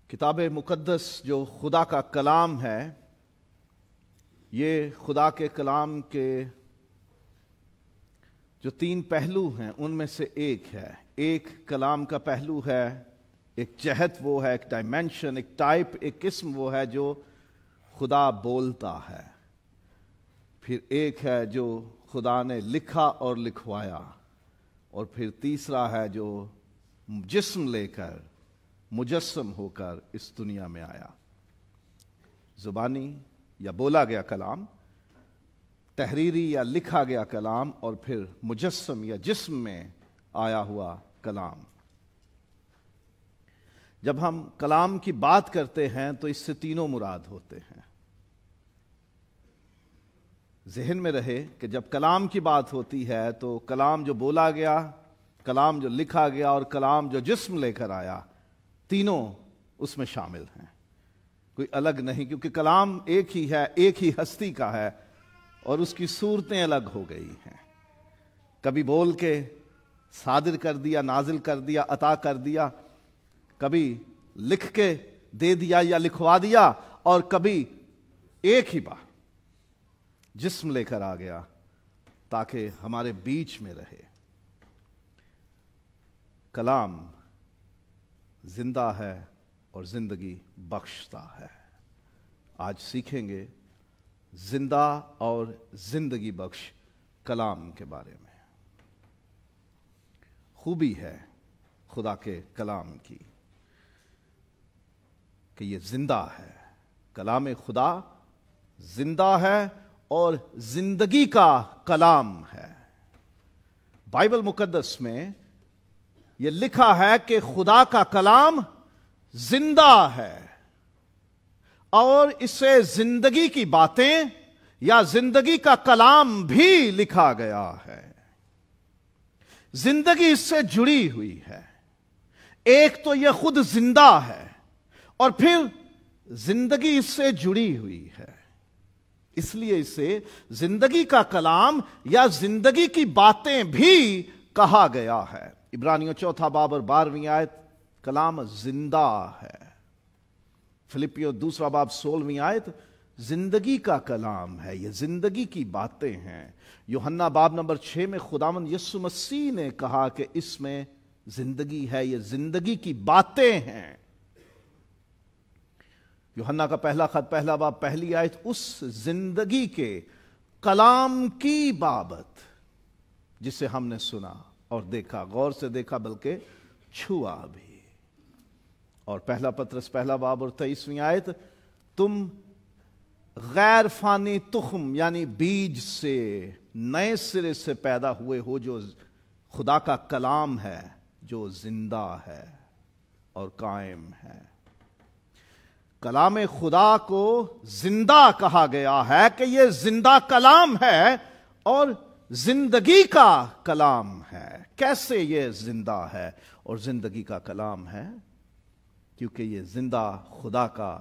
کتاب مقدس جو خدا کا کلام ہے، یہ خدا کے کلام کے جو تین پہلو ہیں ان میں سے ایک ہے۔ ایک کلام کا پہلو ہے، ایک جہت وہ ہے، ایک ڈائمینشن، ایک ٹائپ، ایک قسم وہ ہے جو خدا بولتا ہے۔ پھر ایک ہے جو خدا نے لکھا اور لکھوایا، اور پھر تیسرا ہے جو جسم لے کر مجسم ہو کر اس دنیا میں آیا۔ زبانی یا بولا گیا کلام، تحریری یا لکھا گیا کلام، اور پھر مجسم یا جسم میں آیا ہوا کلام۔ جب ہم کلام کی بات کرتے ہیں تو اس سے تینوں مراد ہوتے ہیں۔ ذہن میں رہے کہ جب کلام کی بات ہوتی ہے تو کلام جو بولا گیا، کلام جو لکھا گیا، اور کلام جو جسم لے کر آیا، تینوں اس میں شامل ہیں، کوئی الگ نہیں، کیونکہ کلام ایک ہی ہے، ایک ہی ہستی کا ہے، اور اس کی صورتیں الگ ہو گئی ہیں۔ کبھی بول کے صادر کر دیا، نازل کر دیا، عطا کر دیا، کبھی لکھ کے دے دیا یا لکھوا دیا، اور کبھی ایک ہی بار جسم لے کر آ گیا تاکہ ہمارے بیچ میں رہے۔ کلام زندہ ہے اور زندگی بخشتا ہے۔ آج سیکھیں گے زندہ اور زندگی بخش کلام کے بارے میں۔ خوبی ہے خدا کے کلام کی کہ یہ زندہ ہے۔ کلام خدا زندہ ہے اور زندگی کا کلام ہے۔ بائبل مقدس میں یہ لکھا ہے کہ خدا کا کلام زندہ ہے، اور اسے زندگی کی باتیں یا زندگی کا کلام بھی لکھا گیا ہے۔ زندگی اس سے جڑی ہوئی ہے۔ ایک تو یہ خود زندہ ہے، اور پھر زندگی اس سے جڑی ہوئی ہے، اس لیے اسے زندگی کا کلام یا زندگی کی باتیں بھی کہا گیا ہے۔ عبرانیوں 4 باب اور 12 آیت، کلام زندہ ہے۔ فلپیوں 2 باب 16 آیت، زندگی کا کلام ہے، یہ زندگی کی باتیں ہیں۔ یوحنا باب نمبر 6 میں خداوند یسوع مسیح نے کہا کہ اس میں زندگی ہے، یہ زندگی کی باتیں ہیں۔ یوحنا کا پہلا خط 1 باب 1 آیت اس زندگی کے کلام کی بابت جسے ہم نے سنا اور دیکھا، غور سے دیکھا بلکہ چھوا بھی۔ اور 1 پطرس 1 باب اور 23 آیت، تم غیر فانی تخم یعنی بیج سے نئے سرے سے پیدا ہوئے ہو، جو خدا کا کلام ہے، جو زندہ ہے اور قائم ہے۔ کلام خدا کو زندہ کہا گیا ہے کہ یہ زندہ کلام ہے اور زندگی کا کلام ہے۔ کیسے یہ زندہ ہے اور زندگی کا کلام ہے؟ کیونکہ یہ زندہ خدا کا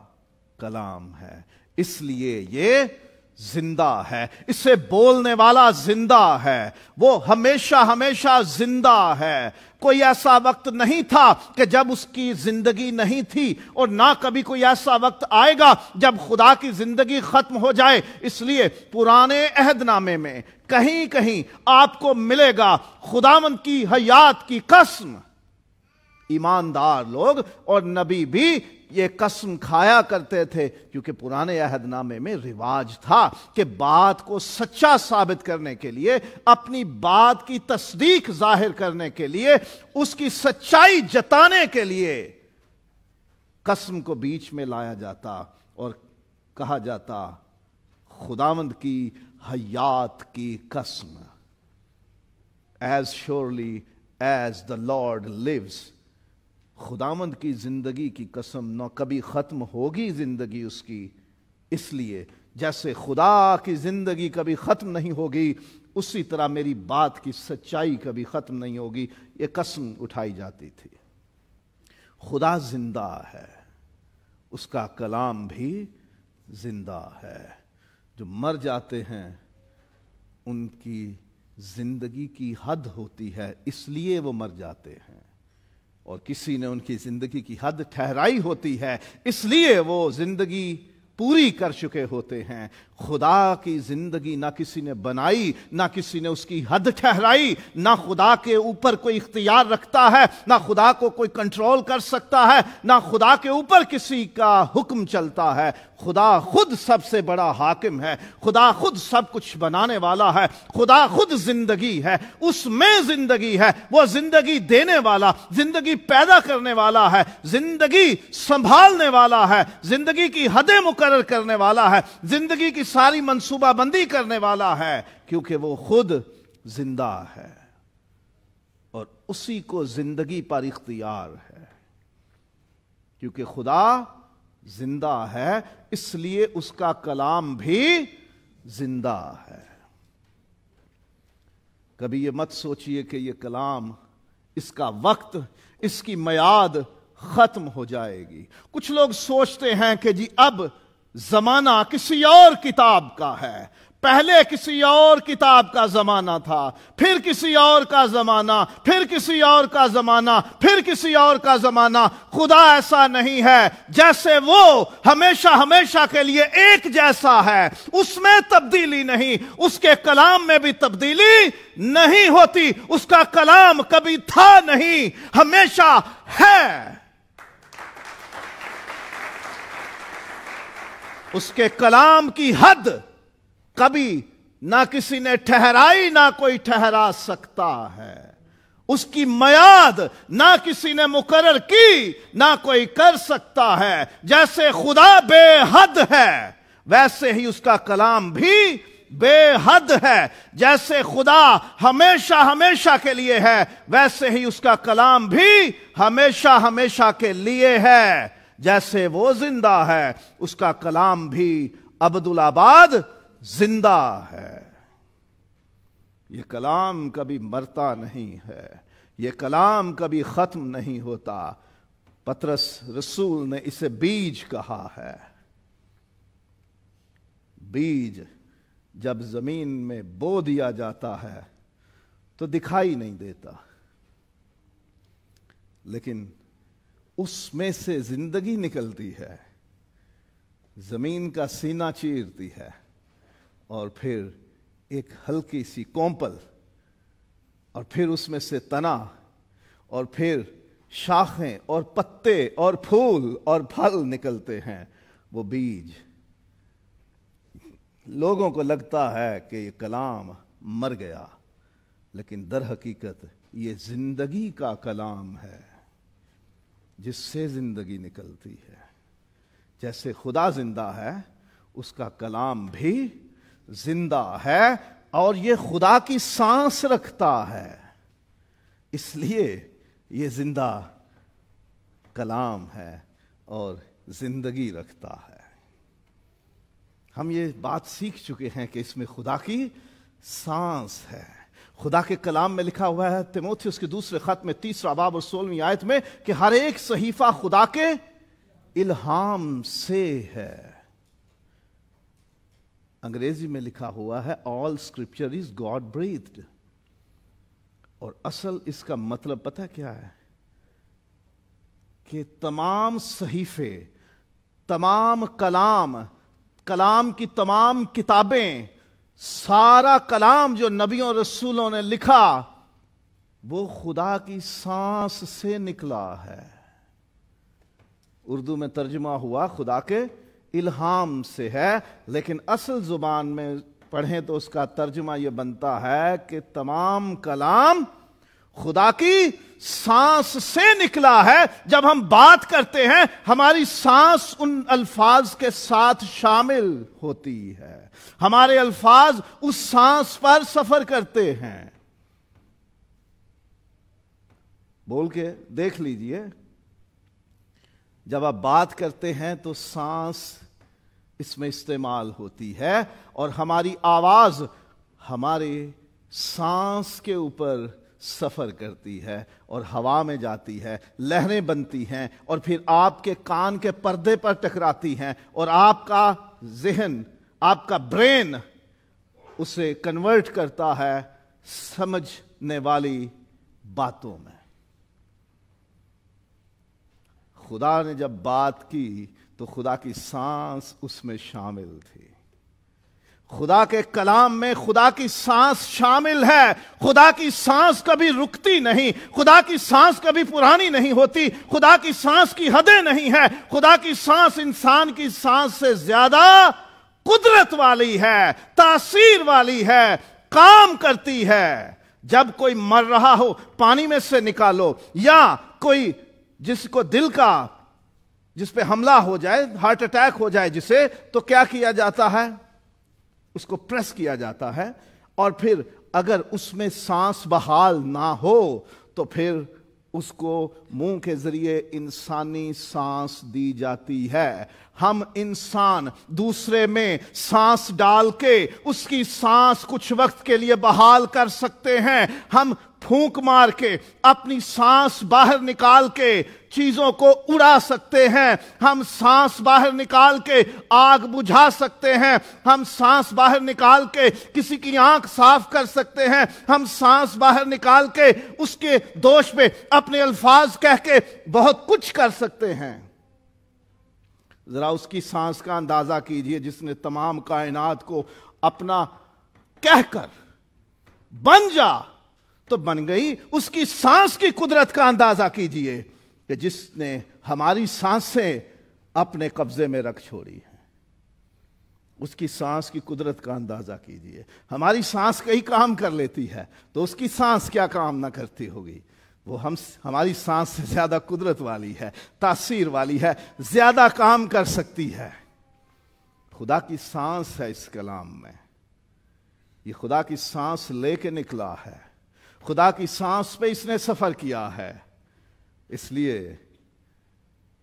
کلام ہے، اس لیے یہ زندہ ہے۔ اسے بولنے والا زندہ ہے، وہ ہمیشہ ہمیشہ زندہ ہے۔ کوئی ایسا وقت نہیں تھا کہ جب اس کی زندگی نہیں تھی، اور نہ کبھی کوئی ایسا وقت آئے گا جب خدا کی زندگی ختم ہو جائے۔ اس لیے پرانے عہد نامے میں کہیں کہیں آپ کو ملے گا خداوند کی حیات کی قسم۔ ایماندار لوگ اور نبی بھی یہ قسم کھایا کرتے تھے، کیونکہ پرانے عہد نامے میں رواج تھا کہ بات کو سچا ثابت کرنے کے لیے، اپنی بات کی تصدیق ظاہر کرنے کے لیے، اس کی سچائی جتانے کے لیے قسم کو بیچ میں لایا جاتا اور کہا جاتا خداوند کی حیات کی قسم۔ As surely as the Lord lives، خداوند کی زندگی کی قسم، نہ کبھی ختم ہوگی زندگی اس کی، اس لیے جیسے خدا کی زندگی کبھی ختم نہیں ہوگی، اسی طرح میری بات کی سچائی کبھی ختم نہیں ہوگی۔ یہ قسم اٹھائی جاتی تھی۔ خدا زندہ ہے، اس کا کلام بھی زندہ ہے۔ جو مر جاتے ہیں ان کی زندگی کی حد ہوتی ہے، اس لیے وہ مر جاتے ہیں۔ اور کسی نے ان کی زندگی کی حد ٹھہرائی ہوتی ہے، اس لیے وہ زندگی پوری کر چکے ہوتے ہیں۔ خدا کی زندگی نہ کسی نے بنائی، نہ کسی نے اس کی حد ٹھہرائی، نہ خدا کے اوپر کوئی اختیار رکھتا ہے، نہ خدا کو کوئی کنٹرول کر سکتا ہے، نہ خدا کے اوپر کسی کا حکم چلتا ہے۔ خدا خود سب سے بڑا حاکم ہے، خدا خود سب کچھ بنانے والا ہے، خدا خود زندگی ہے، اس میں زندگی ہے، وہ زندگی دینے والا، زندگی پیدا کرنے والا ہے، زندگی سنبھالنے والا ہے، زندگی کی حدیں مقرر کرنے والا ہے، زندگی کی ساری منصوبہ بندی کرنے والا ہے، کیونکہ وہ خود زندہ ہے اور اسی کو زندگی پر اختیار ہے۔ کیونکہ خدا زندہ ہے، اس لیے اس کا کلام بھی زندہ ہے۔ کبھی یہ مت سوچئے کہ یہ کلام، اس کا وقت، اس کی میعاد ختم ہو جائے گی۔ کچھ لوگ سوچتے ہیں کہ جی اب زمانہ کسی اور کتاب کا ہے، پہلے کسی اور کتاب کا زمانہ تھا، پھر کسی اور کا زمانہ، پھر کسی اور کا زمانہ، پھر کسی اور کا زمانہ۔ خدا ایسا نہیں ہے، جیسے وہ ہمیشہ ہمیشہ کے لیے ایک جیسا ہے، اس میں تبدیلی نہیں، اس کے کلام میں بھی تبدیلی نہیں ہوتی۔ اس کا کلام کبھی تھا نہیں، ہمیشہ ہے۔ اس کے کلام کی حد کبھی نہ کسی نے ٹھہرائی، نہ کوئی ٹھہرا سکتا ہے۔ اس کی میعاد نہ کسی نے مقرر کی، نہ کوئی کر سکتا ہے۔ جیسے خدا بے حد ہے، ویسے ہی اس کا کلام بھی بے حد ہے۔ جیسے خدا ہمیشہ ہمیشہ کے لیے ہے، ویسے ہی اس کا کلام بھی ہمیشہ ہمیشہ کے لیے ہے۔ جیسے وہ زندہ ہے، اس کا کلام بھی ابدالآباد زندہ ہے۔ یہ کلام کبھی مرتا نہیں ہے، یہ کلام کبھی ختم نہیں ہوتا۔ پطرس رسول نے اسے بیج کہا ہے۔ بیج جب زمین میں بو دیا جاتا ہے تو دکھائی نہیں دیتا، لیکن اس میں سے زندگی نکلتی ہے، زمین کا سینہ چیرتی ہے، اور پھر ایک ہلکی سی کونپل، اور پھر اس میں سے تنا، اور پھر شاخیں اور پتے اور پھول اور پھل نکلتے ہیں۔ وہ بیج۔ لوگوں کو لگتا ہے کہ یہ کلام مر گیا، لیکن در حقیقت یہ زندگی کا کلام ہے، جس سے زندگی نکلتی ہے۔ جیسے خدا زندہ ہے، اس کا کلام بھی زندہ ہے، اور یہ خدا کی سانس رکھتا ہے، اس لیے یہ زندہ کلام ہے اور زندگی رکھتا ہے۔ ہم یہ بات سیکھ چکے ہیں کہ اس میں خدا کی سانس ہے۔ خدا کے کلام میں لکھا ہوا ہے تیموتھیوس کے دوسرے خط میں 3 باب اور 16 آیت میں کہ ہر ایک صحیفہ خدا کے الہام سے ہے۔ انگریزی میں لکھا ہوا ہے all scripture is God breathed، اور اصل اس کا مطلب پتہ کیا ہے؟ کہ تمام صحیفے، تمام کلام کی تمام کتابیں، سارا کلام جو نبیوں اور رسولوں نے لکھا، وہ خدا کی سانس سے نکلا ہے۔ اردو میں ترجمہ ہوا خدا کے الہام سے ہے، لیکن اصل زبان میں پڑھیں تو اس کا ترجمہ یہ بنتا ہے کہ تمام کلام خدا کی سانس سے نکلا ہے۔ جب ہم بات کرتے ہیں، ہماری سانس ان الفاظ کے ساتھ شامل ہوتی ہے، ہمارے الفاظ اس سانس پر سفر کرتے ہیں۔ بول کے دیکھ لیجئے، جب آپ بات کرتے ہیں تو سانس اس میں استعمال ہوتی ہے، اور ہماری آواز ہمارے سانس کے اوپر سفر کرتی ہے اور ہوا میں جاتی ہے، لہریں بنتی ہیں، اور پھر آپ کے کان کے پردے پر ٹکراتی ہیں، اور آپ کا ذہن، آپ کا برین اسے کنورٹ کرتا ہے سمجھنے والی باتوں میں۔ خدا نے جب بات کی تو خدا کی سانس اس میں شامل تھی. خدا کے کلام میں خدا کی سانس شامل ہے. خدا کی سانس کبھی رکتی نہیں. خدا کی سانس کبھی پرانی نہیں ہوتی. خدا کی سانس کی حدیں نہیں ہے. خدا کی سانس انسان کی سانس سے زیادہ قدرت والی ہے, تاثیر والی ہے, کام کرتی ہے. جب کوئی مر رہا ہو پانی میں سے نکالو, یا کوئی جس کو دل کا جس پہ حملہ ہو جائے, ہارٹ اٹیک ہو جائے جسے, تو کیا کیا جاتا ہے؟ اس کو پریس کیا جاتا ہے, اور پھر اگر اس میں سانس بحال نہ ہو تو پھر اس کو منہ کے ذریعے انسانی سانس دی جاتی ہے. ہم انسان دوسرے میں سانس ڈال کے اس کی سانس کچھ وقت کے لیے بحال کر سکتے ہیں. ہم پھونک مار کے اپنی سانس باہر نکال کے چیزوں کو اڑا سکتے ہیں. ہم سانس باہر نکال کے آگ بجھا سکتے ہیں. ہم سانس باہر نکال کے کسی کی آنکھ صاف کر سکتے ہیں. ہم سانس باہر نکال کے اس کے دوش پہ اپنے الفاظ کہہ کے بہت کچھ کر سکتے ہیں. ذرا اس کی سانس کا اندازہ کیجئے جس نے تمام کائنات کو اپنا کہہ کر بن جا تو بن گئی. اس کی سانس کی قدرت کا اندازہ کیجئے کہ جس نے ہماری سانسیں اپنے قبضے میں رکھ چھوڑی ہیں. اس کی سانس کی قدرت کا اندازہ کیجئے. ہماری سانس کئی کام کر لیتی ہے تو اس کی سانس کیا کام نہ کرتی ہوگی. وہ ہماری سانس سے زیادہ قدرت والی ہے, تاثیر والی ہے, زیادہ کام کر سکتی ہے. خدا کی سانس ہے اس کلام میں. یہ خدا کی سانس لے کے نکلا ہے. خدا کی سانس پہ اس نے سفر کیا ہے. اس لیے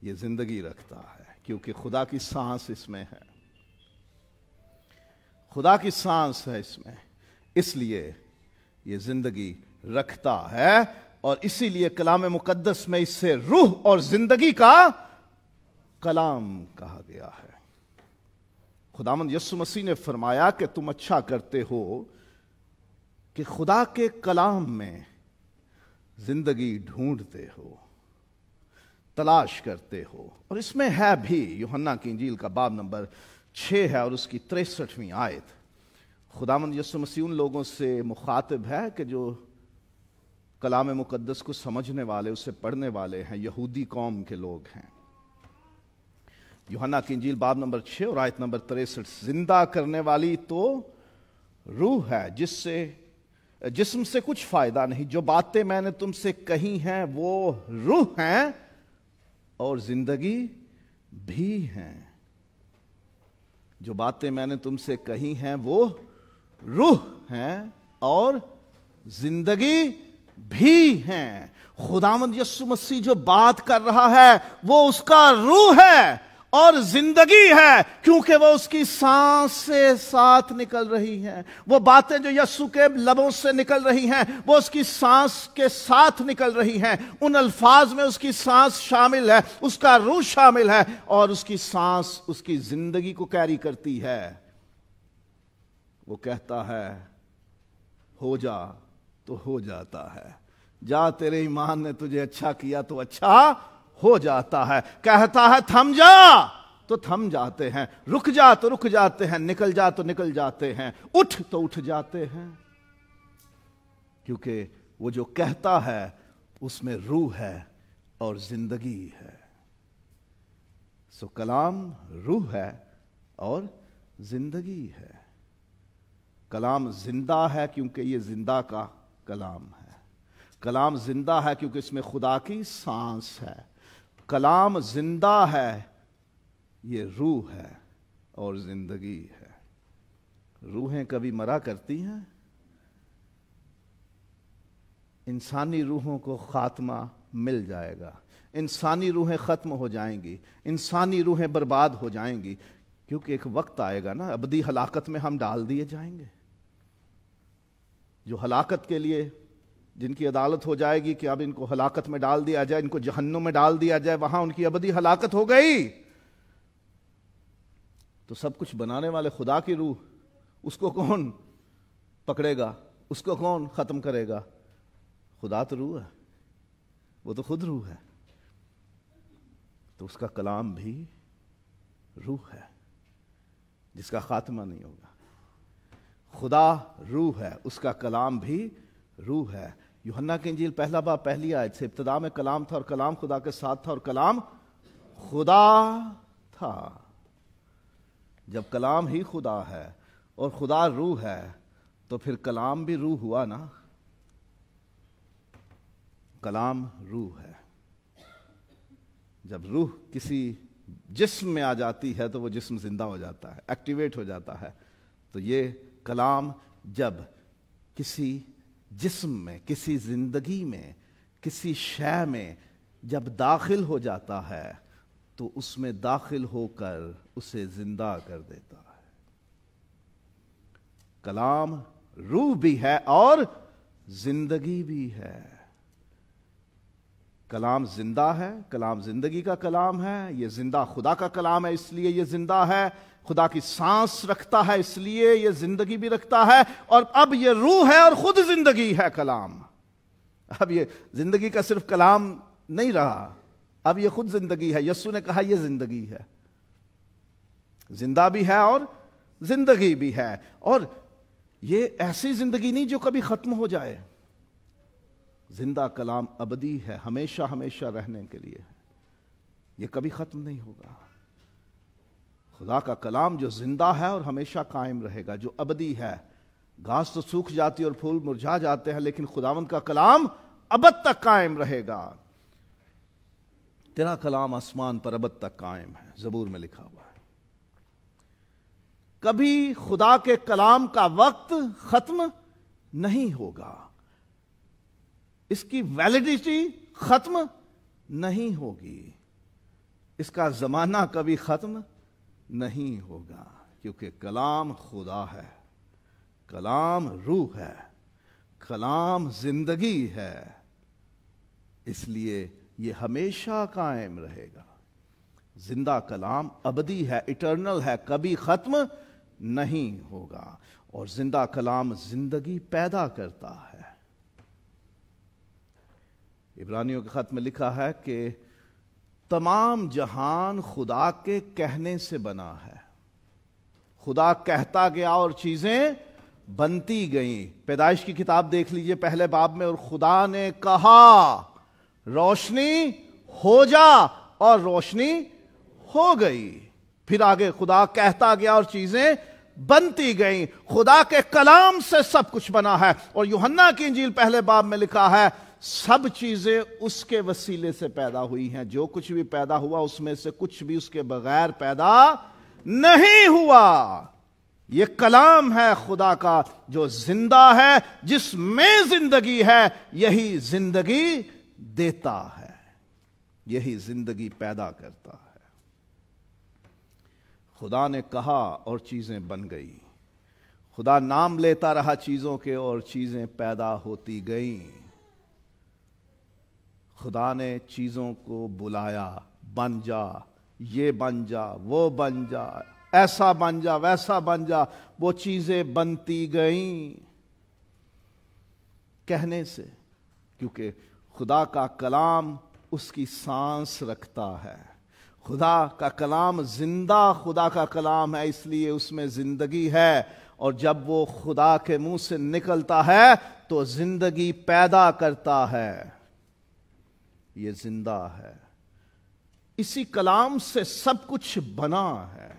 یہ زندگی رکھتا ہے کیونکہ خدا کی سانس اس میں ہے. خدا کی سانس ہے اس میں, اس لیے یہ زندگی رکھتا ہے. اور اسی لیے کلام مقدس میں اس سے روح اور زندگی کا کلام کہا گیا ہے. خداوند یسوع مسیح نے فرمایا کہ تم اچھا کرتے ہو کہ خدا کے کلام میں زندگی ڈھونڈتے ہو, تلاش کرتے ہو. اور اس میں ہے بھی یوحنا کی انجیل کا باب نمبر 6 ہے اور اس کی 63ویں آیت. خداوند یسوع مسیح ان لوگوں سے مخاطب ہے کہ جو کلام مقدس کو سمجھنے والے, اسے پڑھنے والے ہیں, یہودی قوم کے لوگ ہیں. یوحنا کی انجیل باب نمبر 6 اور آیت نمبر 63. زندہ کرنے والی تو روح ہے جس سے جسم سے کچھ فائدہ نہیں. جو باتیں میں نے تم سے کہی ہیں وہ روح ہیں اور زندگی بھی ہیں. جو باتیں میں نے تم سے کہی ہیں وہ روح ہیں اور زندگی بھی ہیں. خداوند یسوع مسیح جو بات کر رہا ہے وہ اس کا روح ہے اور زندگی ہے, کیونکہ وہ اس کی سانس سے ساتھ نکل رہی ہیں. وہ باتیں جو یسوع کے لبوں سے نکل رہی ہیں وہ اس کی سانس کے ساتھ نکل رہی ہیں. ان الفاظ میں اس کی سانس شامل ہے, اس کا روح شامل ہے, اور اس کی سانس اس کی زندگی کو کیری کرتی ہے. وہ کہتا ہے ہو جا تو ہو جاتا ہے, جا تیرے ایمان نے تجھے اچھا کیا تو اچھا ہو جاتا ہے. کہتا ہے تھم جا تو تھم جاتے ہیں, رک جا تو رک جاتے ہیں, نکل جا تو نکل جاتے ہیں, اٹھ تو اٹھ جاتے ہیں. کیونکہ وہ جو کہتا ہے اس میں روح ہے اور زندگی ہے. سو کلام روح ہے اور زندگی ہے. کلام زندہ ہے کیونکہ یہ زندہ کا کلام ہے. کلام زندہ ہے کیونکہ اس میں خدا کی سانس ہے. کلام زندہ ہے, یہ روح ہے اور زندگی ہے. روحیں کبھی مرا کرتی ہیں. انسانی روحوں کو خاتمہ مل جائے گا. انسانی روحیں ختم ہو جائیں گی, انسانی روحیں برباد ہو جائیں گی, کیونکہ ایک وقت آئے گا نا ابدی ہلاکت میں ہم ڈال دیے جائیں گے. جو ہلاکت کے لیے جن کی عدالت ہو جائے گی کہ اب ان کو ہلاکت میں ڈال دیا جائے, ان کو جہنم میں ڈال دیا جائے, وہاں ان کی ابدی ہلاکت ہو گئی. تو سب کچھ بنانے والے خدا کی روح, اس کو کون پکڑے گا, اس کو کون ختم کرے گا؟ خدا تو روح ہے, وہ تو خود روح ہے. تو اس کا کلام بھی روح ہے جس کا خاتمہ نہیں ہوگا. خدا روح ہے، اس کا کلام بھی روح ہے. یوحنا کی انجیل پہلا باب پہلی آیت سے، ابتدا میں کلام تھا اور کلام خدا کے ساتھ تھا اور کلام خدا تھا. جب کلام ہی خدا ہے اور خدا روح ہے تو پھر کلام بھی روح ہوا نا. کلام روح ہے. جب روح کسی جسم میں آ جاتی ہے تو وہ جسم زندہ ہو جاتا ہے، ایکٹیویٹ ہو جاتا ہے. تو یہ کلام جب کسی جسم میں، کسی زندگی میں، کسی شے میں جب داخل ہو جاتا ہے تو اس میں داخل ہو کر اسے زندہ کر دیتا ہے. کلام روح بھی ہے اور زندگی بھی ہے. کلام زندہ ہے، کلام زندگی کا کلام ہے. یہ زندہ خدا کا کلام ہے، اس لیے یہ زندہ ہے. خدا کی سانس رکھتا ہے، اس لیے یہ زندگی بھی رکھتا ہے. اور اب یہ روح ہے اور خود زندگی ہے کلام. اب یہ زندگی کا صرف کلام نہیں رہا، اب یہ خود زندگی ہے. یسوع نے کہا یہ زندگی ہے، زندہ بھی ہے اور زندگی بھی ہے. اور یہ ایسی زندگی نہیں جو کبھی ختم ہو جائے. زندہ کلام ابدی ہے، ہمیشہ ہمیشہ رہنے کے لیے ہے. یہ کبھی ختم نہیں ہوگا. خدا کا کلام جو زندہ ہے اور ہمیشہ قائم رہے گا، جو ابدی ہے. گھاس تو سوکھ جاتی اور پھول مرجھا جاتے ہیں، لیکن خداوند کا کلام ابد تک قائم رہے گا. تیرا کلام آسمان پر ابد تک قائم ہے، زبور میں لکھا ہوا ہے. کبھی خدا کے کلام کا وقت ختم نہیں ہوگا، اس کی ویلیڈیٹی ختم نہیں ہوگی، اس کا زمانہ کبھی ختم نہیں ہوگا. کیونکہ کلام خدا ہے، کلام روح ہے، کلام زندگی ہے. اس لیے یہ ہمیشہ قائم رہے گا. زندہ کلام ابدی ہے، ایٹرنل ہے، کبھی ختم نہیں ہوگا. اور زندہ کلام زندگی پیدا کرتا ہے. عبرانیوں کے خط میں لکھا ہے کہ تمام جہان خدا کے کہنے سے بنا ہے. خدا کہتا گیا اور چیزیں بنتی گئیں. پیدائش کی کتاب دیکھ لیجئے پہلے باب میں، اور خدا نے کہا روشنی ہو جا، اور روشنی ہو گئی. پھر آگے خدا کہتا گیا اور چیزیں بنتی گئیں. خدا کے کلام سے سب کچھ بنا ہے. اور یوحنا کی انجیل پہلے باب میں لکھا ہے سب چیزیں اس کے وسیلے سے پیدا ہوئی ہیں. جو کچھ بھی پیدا ہوا اس میں سے کچھ بھی اس کے بغیر پیدا نہیں ہوا. یہ کلام ہے خدا کا جو زندہ ہے، جس میں زندگی ہے. یہی زندگی دیتا ہے، یہی زندگی پیدا کرتا ہے. خدا نے کہا اور چیزیں بن گئی. خدا نام لیتا رہا چیزوں کے اور چیزیں پیدا ہوتی گئیں. خدا نے چیزوں کو بلایا، بن جا، یہ بن جا، وہ بن جا، ایسا بن جا، ویسا بن جا. وہ چیزیں بنتی گئیں کہنے سے، کیونکہ خدا کا کلام اس کی سانس رکھتا ہے. خدا کا کلام زندہ خدا کا کلام ہے، اس لیے اس میں زندگی ہے. اور جب وہ خدا کے منہ سے نکلتا ہے تو زندگی پیدا کرتا ہے. یہ زندہ ہے. اسی کلام سے سب کچھ بنا ہے.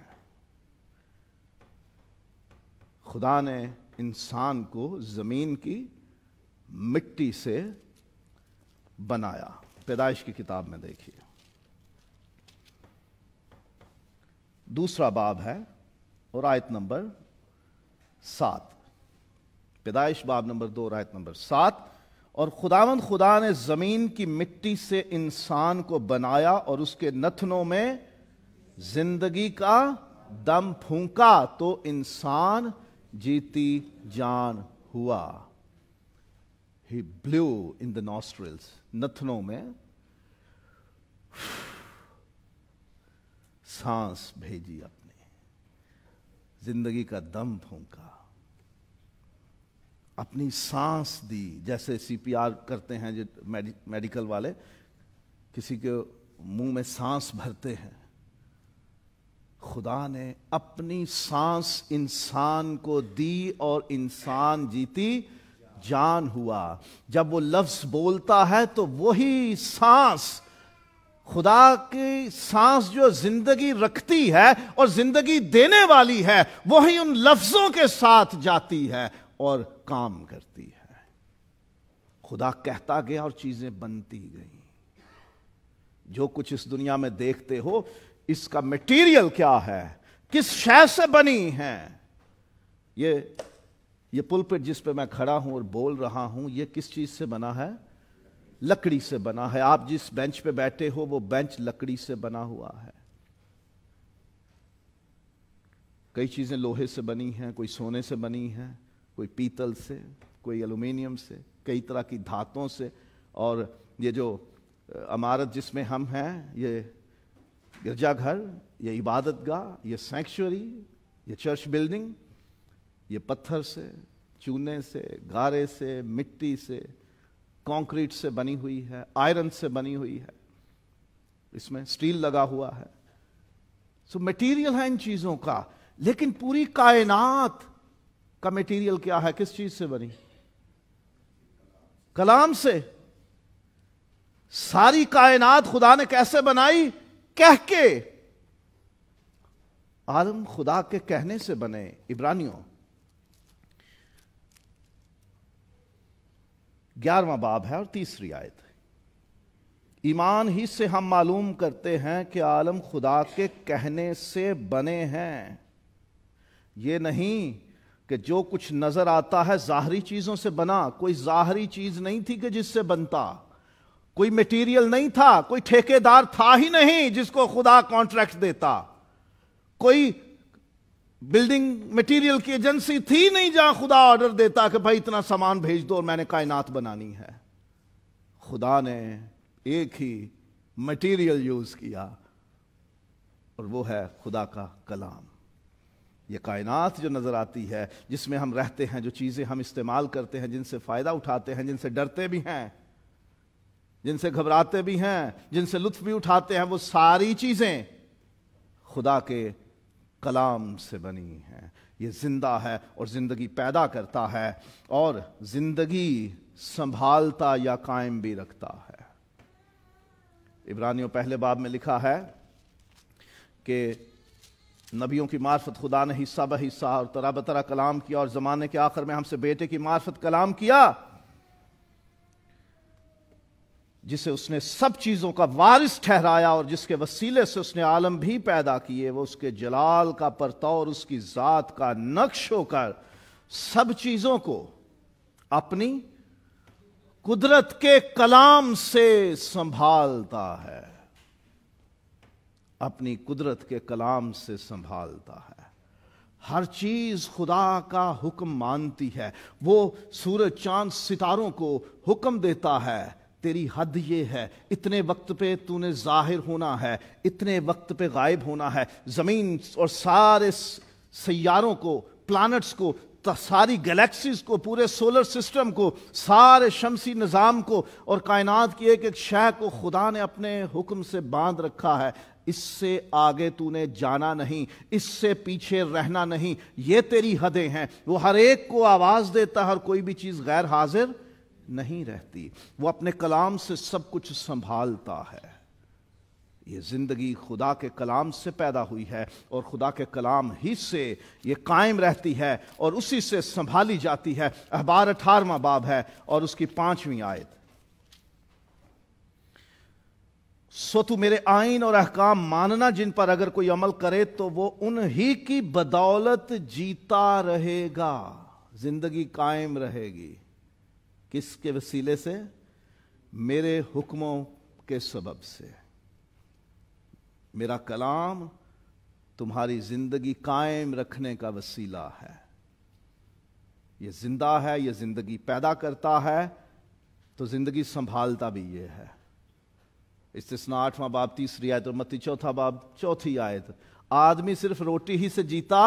خدا نے انسان کو زمین کی مٹی سے بنایا. پیدائش کی کتاب میں دیکھیے، دوسرا باب ہے اور آیت نمبر 7. پیدائش باب نمبر 2 اور آیت نمبر 7. اور خداوند خدا نے زمین کی مٹی سے انسان کو بنایا اور اس کے نتنوں میں زندگی کا دم پھونکا تو انسان جیتی جان ہوا. He blew in the nostrils. نتنوں میں سانس بھیجی، اپنے زندگی کا دم پھونکا، اپنی سانس دی. جیسے CPR کرتے ہیں جو میڈیکل والے، کسی کے منہ میں سانس بھرتے ہیں، خدا نے اپنی سانس انسان کو دی اور انسان جیتی جان ہوا۔ جب وہ لفظ بولتا ہے تو وہی سانس، خدا کی سانس جو زندگی رکھتی ہے اور زندگی دینے والی ہے، وہی ان لفظوں کے ساتھ جاتی ہے اور کام کرتی ہے۔ خدا کہتا گیا اور چیزیں بنتی گئیں۔ جو کچھ اس دنیا میں دیکھتے ہو، اس کا میٹیریل کیا ہے، کس شے سے بنی ہے؟ یہ پلپٹ جس پہ میں کھڑا ہوں اور بول رہا ہوں، یہ کس چیز سے بنا ہے؟ لکڑی سے بنا ہے۔ آپ جس بینچ پہ بیٹھے ہو وہ بینچ لکڑی سے بنا ہوا ہے۔ کئی چیزیں لوہے سے بنی ہیں، کوئی سونے سے بنی ہیں، کوئی پیتل سے، کوئی ایلومینیم سے، کئی طرح کی دھاتوں سے۔ اور یہ جو عمارت جس میں ہم ہیں، یہ گرجا گھر، یہ عبادت گاہ، یہ سینکچوری، یہ چرچ بلڈنگ، یہ پتھر سے، چونے سے، گارے سے، مٹی سے، کانکریٹ سے بنی ہوئی ہے، آئرن سے بنی ہوئی ہے، اس میں سٹیل لگا ہوا ہے۔ سو میٹیریل ہے ان چیزوں کا، لیکن پوری کائنات کا میٹیریل کیا ہے؟ کس چیز سے بنی؟ کلام سے۔ ساری کائنات خدا نے کیسے بنائی؟ کہہ کے۔ عالم خدا کے کہنے سے بنے۔ عبرانیوں 11واں باب ہے اور 3 آیت۔ ایمان ہی سے ہم معلوم کرتے ہیں کہ عالم خدا کے کہنے سے بنے ہیں۔ یہ نہیں کہ جو کچھ نظر آتا ہے ظاہری چیزوں سے بنا۔ کوئی ظاہری چیز نہیں تھی کہ جس سے بنتا، کوئی میٹیریل نہیں تھا، کوئی ٹھیکیدار تھا ہی نہیں جس کو خدا کانٹریکٹ دیتا، کوئی بلڈنگ میٹیریل کی ایجنسی تھی نہیں جہاں خدا آرڈر دیتا کہ بھائی اتنا سامان بھیج دو اور میں نے کائنات بنانی ہے۔ خدا نے ایک ہی میٹیریل یوز کیا اور وہ ہے خدا کا کلام۔ یہ کائنات جو نظر آتی ہے، جس میں ہم رہتے ہیں، جو چیزیں ہم استعمال کرتے ہیں، جن سے فائدہ اٹھاتے ہیں، جن سے ڈرتے بھی ہیں، جن سے گھبراتے بھی ہیں، جن سے لطف بھی اٹھاتے ہیں، وہ ساری چیزیں خدا کے کلام سے بنی ہیں۔ یہ زندہ ہے اور زندگی پیدا کرتا ہے اور زندگی سنبھالتا یا قائم بھی رکھتا ہے۔ عبرانیوں 1 باب میں لکھا ہے کہ نبیوں کی معرفت خدا نے حصہ بہ حصہ اور طرح بطرح کلام کیا، اور زمانے کے آخر میں ہم سے بیٹے کی معرفت کلام کیا، جسے اس نے سب چیزوں کا وارث ٹھہرایا اور جس کے وسیلے سے اس نے عالم بھی پیدا کیے۔ وہ اس کے جلال کا پرتو اور اس کی ذات کا نقش ہو کر سب چیزوں کو اپنی قدرت کے کلام سے سنبھالتا ہے۔ اپنی قدرت کے کلام سے سنبھالتا ہے۔ ہر چیز خدا کا حکم مانتی ہے۔ وہ سورج چاند ستاروں کو حکم دیتا ہے، تیری حد یہ ہے، اتنے وقت پہ تو نے ظاہر ہونا ہے، اتنے وقت پہ غائب ہونا ہے۔ زمین اور سارے سیاروں کو، پلانٹس کو، ساری گلیکسیز کو، پورے سولر سسٹم کو، سارے شمسی نظام کو اور کائنات کی ایک ایک شے کو خدا نے اپنے حکم سے باندھ رکھا ہے۔ اس سے آگے تو نے جانا نہیں، اس سے پیچھے رہنا نہیں، یہ تیری حدیں ہیں۔ وہ ہر ایک کو آواز دیتا ہے اور کوئی بھی چیز غیر حاضر نہیں رہتی۔ وہ اپنے کلام سے سب کچھ سنبھالتا ہے۔ یہ زندگی خدا کے کلام سے پیدا ہوئی ہے اور خدا کے کلام ہی سے یہ قائم رہتی ہے اور اسی سے سنبھالی جاتی ہے۔ اخبار 18واں باب ہے اور اس کی 5ویں آیت۔ سو تو میرے آئین اور احکام ماننا، جن پر اگر کوئی عمل کرے تو وہ انہی کی بدولت جیتا رہے گا۔ زندگی قائم رہے گی کس کے وسیلے سے؟ میرے حکموں کے سبب سے۔ میرا کلام تمہاری زندگی قائم رکھنے کا وسیلہ ہے۔ یہ زندہ ہے، یہ زندگی پیدا کرتا ہے، تو زندگی سنبھالتا بھی یہ ہے۔ استثناء 8واں باب 3 آیت اور متی 4 باب 4 آیت۔ آدمی صرف روٹی ہی سے جیتا